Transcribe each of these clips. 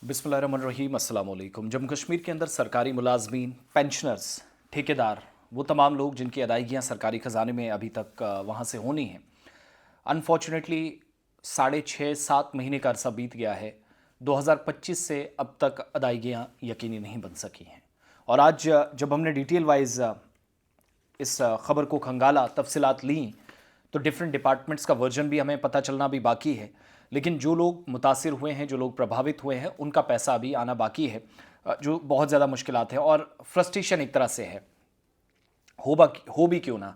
बिस्मिल्लाहिर्रहमानिर्रहीम, अस्सलाम वालेकुम। जम्मू कश्मीर के अंदर सरकारी मुलाजमीन, पेंशनर्स, ठेकेदार, वो तमाम लोग जिनकी अदायगियाँ सरकारी ख़जाने में अभी तक वहाँ से होनी हैं, अनफॉर्चुनेटली 6.5-7 महीने का अरसा बीत गया है। 2025 से अब तक अदायगियाँ यकीनी नहीं बन सकी हैं। और आज जब हमने डिटेल वाइज इस ख़बर को खंगाला, तफसीलात लीं, तो डिफरेंट डिपार्टमेंट्स का वर्जन भी हमें पता चलना भी बाकी है। लेकिन जो लोग मुतासिर हुए हैं, जो लोग प्रभावित हुए हैं, उनका पैसा अभी आना बाकी है, जो बहुत ज़्यादा मुश्किलात है और फ्रस्ट्रेशन एक तरह से है। हो भी क्यों ना,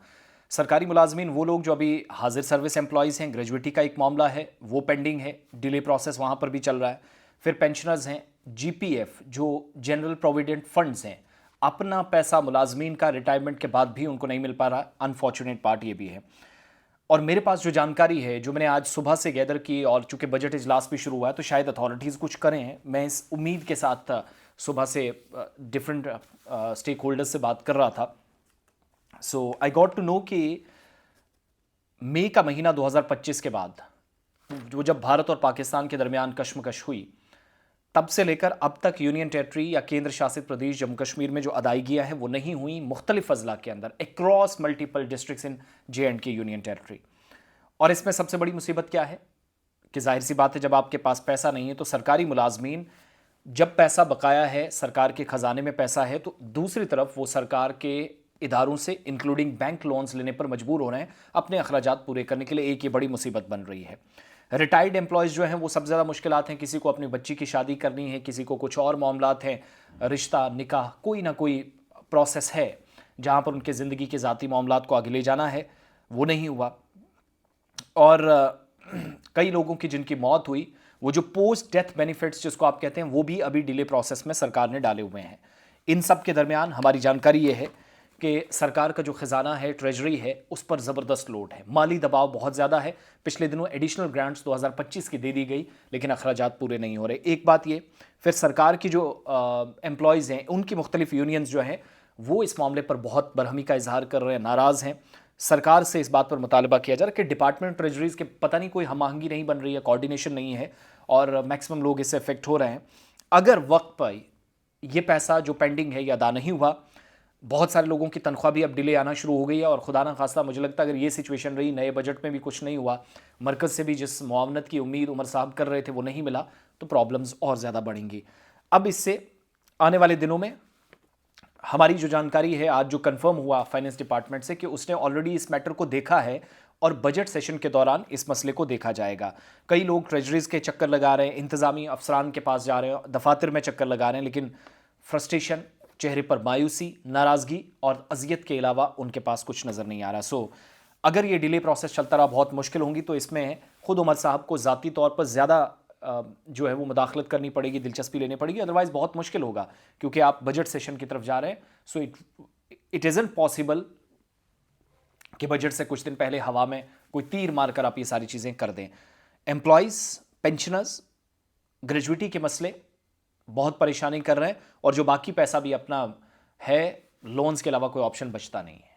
सरकारी मुलाजमीन वो लोग जो अभी हाजिर सर्विस एम्प्लॉयज़ हैं, ग्रेजुएटी का एक मामला है, वो पेंडिंग है, डिले प्रोसेस वहाँ पर भी चल रहा है। फिर पेंशनर्स हैं, जीपीएफ जो जनरल प्रोविडेंट फंड्स हैं, अपना पैसा मुलाजमीन का रिटायरमेंट के बाद भी उनको नहीं मिल पा रहा। अनफॉर्चुनेट पार्ट ये भी है। और मेरे पास जो जानकारी है, जो मैंने आज सुबह से गैदर की, और चूंकि बजट इजलास भी शुरू हुआ है तो शायद अथॉरिटीज़ कुछ करें, मैं इस उम्मीद के साथ सुबह से डिफरेंट स्टेक होल्डर्स से बात कर रहा था। सो आई गॉट टू नो कि मई का महीना 2025 के बाद, जो जब भारत और पाकिस्तान के दरमियान कश्मकश हुई, तब से लेकर अब तक यूनियन टेरिटरी या केंद्र शासित प्रदेश जम्मू कश्मीर में जो अदायगियां हैं वो नहीं हुई मुख्तलिफ अजला के अंदर, अक्रॉस मल्टीपल डिस्ट्रिक्ट्स इन J&K यूनियन टेरिटरी। और इसमें सबसे बड़ी मुसीबत क्या है कि जाहिर सी बात है, जब आपके पास पैसा नहीं है तो सरकारी मुलाजमीन, जब पैसा बकाया है, सरकार के खजाने में पैसा है, तो दूसरी तरफ वो सरकार के इदारों से इंक्लूडिंग बैंक लोन्स लेने पर मजबूर हो रहे हैं अपने अखराजात पूरे करने के लिए। एक ये बड़ी मुसीबत बन रही है। रिटायर्ड एम्प्लॉयज़ जो हैं वो सबसे ज़्यादा मुश्किलात हैं। किसी को अपनी बच्ची की शादी करनी है, किसी को कुछ और मामलात हैं, रिश्ता, निकाह, कोई ना कोई प्रोसेस है जहाँ पर उनके ज़िंदगी के ज़ाती मामलात को आगे ले जाना है, वो नहीं हुआ। और कई लोगों की जिनकी मौत हुई, वो जो पोस्ट डेथ बेनिफिट्स जिसको आप कहते हैं, वो भी अभी डिले प्रोसेस में सरकार ने डाले हुए हैं। इन सब के दरमियान हमारी जानकारी ये है कि सरकार का जो खजाना है, ट्रेजरी है, उस पर ज़बरदस्त लोड है, माली दबाव बहुत ज़्यादा है। पिछले दिनों एडिशनल ग्रांट्स 2025 की दे दी गई, लेकिन अखराजात पूरे नहीं हो रहे। एक बात ये, फिर सरकार की जो एम्प्लॉयज़ हैं, उनकी मुख्तलिफ यूनियंस जो हैं, वो इस मामले पर बहुत बरहमी का इजहार कर रहे हैं, नाराज़ हैं। सरकार से इस बात पर मुतालबा किया जा रहा है कि डिपार्टमेंट ट्रेजरीज के पता नहीं कोई हम आहंगी नहीं बन रही है, कोऑर्डिनेशन नहीं है, और मैक्सिमम लोग इससे अफेक्ट हो रहे हैं। अगर वक्त पर ये पैसा जो पेंडिंग है ये अदा नहीं हुआ, बहुत सारे लोगों की तनख्वाह भी अब डिले आना शुरू हो गई है, और खुदा ना खास्ता मुझे लगता है अगर ये सिचुएशन रही, नए बजट में भी कुछ नहीं हुआ, मरकज़ से भी जिस मुआवनत की उम्मीद उमर साहब कर रहे थे वो नहीं मिला, तो प्रॉब्लम्स और ज़्यादा बढ़ेंगी। अब इससे आने वाले दिनों में हमारी जो जानकारी है, आज जो कंफर्म हुआ फाइनेंस डिपार्टमेंट से, कि उसने ऑलरेडी इस मैटर को देखा है और बजट सेशन के दौरान इस मसले को देखा जाएगा। कई लोग ट्रेजरीज के चक्कर लगा रहे हैं, इंतजामी अफसरान के पास जा रहे हैं, दफातर में चक्कर लगा रहे हैं, लेकिन फ्रस्ट्रेशन, चेहरे पर मायूसी, नाराज़गी और अजियत के अलावा उनके पास कुछ नज़र नहीं आ रहा। सो अगर ये डिले प्रोसेस चलता रहा, बहुत मुश्किल होंगी। तो इसमें खुद उमर साहब को ज़ाती तौर पर ज़्यादा जो है वो मुदाखलत करनी पड़ेगी, दिलचस्पी लेनी पड़ेगी, अदरवाइज़ बहुत मुश्किल होगा, क्योंकि आप बजट सेशन की तरफ जा रहे हैं। सो इट इज़न्ट पॉसिबल कि बजट से कुछ दिन पहले हवा में कोई तीर मारकर आप ये सारी चीज़ें कर दें। एम्प्लॉयज़, पेंशनर्स, ग्रेजुएटी के मसले बहुत परेशानी कर रहे हैं, और जो बाकी पैसा भी अपना है, लोन्स के अलावा कोई ऑप्शन बचता नहीं है।